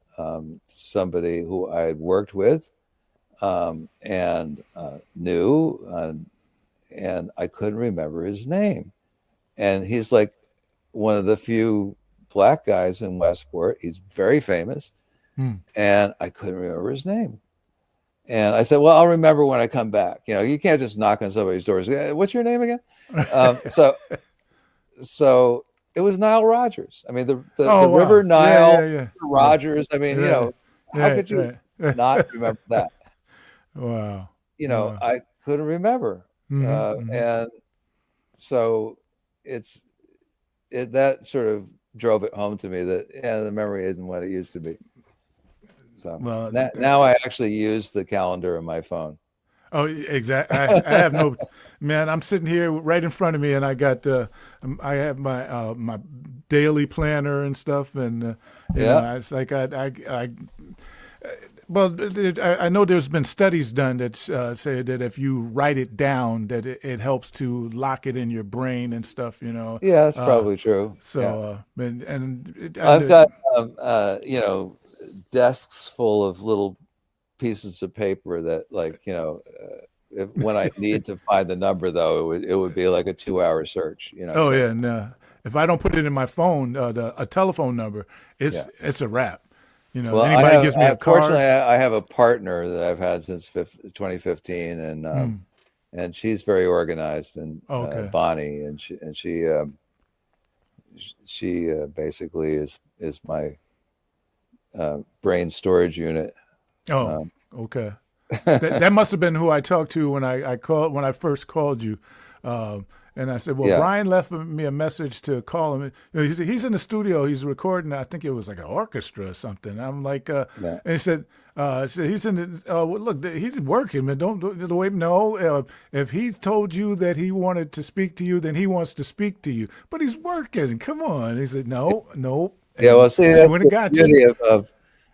Speaker 2: somebody who I had worked with and knew, and I couldn't remember his name. And he's like one of the few black guys in Westport. He's very famous. And I couldn't remember his name. And I said, well, I'll remember when I come back. You can't just knock on somebody's doors. What's your name again? So it was Nile Rodgers. I mean, the River Nile Rodgers. I mean, how could you not remember that?
Speaker 1: Wow.
Speaker 2: I couldn't remember. And so that sort of drove it home to me that, the memory isn't what it used to be. So now I actually use the calendar on my phone.
Speaker 1: Oh, exactly. I have no, man. I'm sitting here right in front of me, and I got I have my my daily planner and stuff, and it's like I know there's been studies done that say that if you write it down, that it helps to lock it in your brain and stuff. Yeah,
Speaker 2: that's probably true.
Speaker 1: So
Speaker 2: I've got desks full of little pieces of paper that, like, when I need to find the number, though, it would be like a 2-hour search.
Speaker 1: No. If I don't put it in my phone, a telephone number, it's a wrap.
Speaker 2: Well,
Speaker 1: anybody gives me a card.
Speaker 2: Fortunately, I have a partner that I've had since 2015, and she's very organized, and Bonnie, and she basically is my brain storage unit.
Speaker 1: Oh, okay. that must have been who I talked to when I first called you. And I said, well, Brian left me a message to call him. He's in the studio. He's recording. I think it was like an orchestra or something. I'm like, and he said, he's in the, look, he's working, man. Don't wait. No, if he told you that he wanted to speak to you, then he wants to speak to you. But he's working. Come on. He said, no.
Speaker 2: Yeah, well, see, that's
Speaker 1: the
Speaker 2: beauty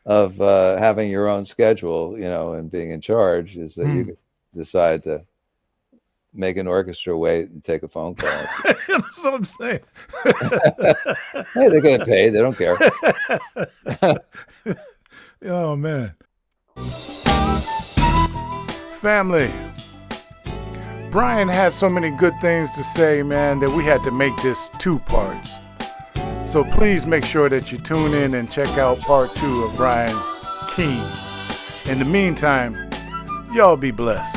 Speaker 2: of having your own schedule, and being in charge, is that you can decide to make an orchestra wait and take a phone call.
Speaker 1: That's what I'm saying.
Speaker 2: Hey, they're getting paid. They don't care.
Speaker 1: Oh, man. Family. Brian had so many good things to say, man, that we had to make this 2 parts. So please make sure that you tune in and check out part 2 of Brian Keane. In the meantime, y'all be blessed.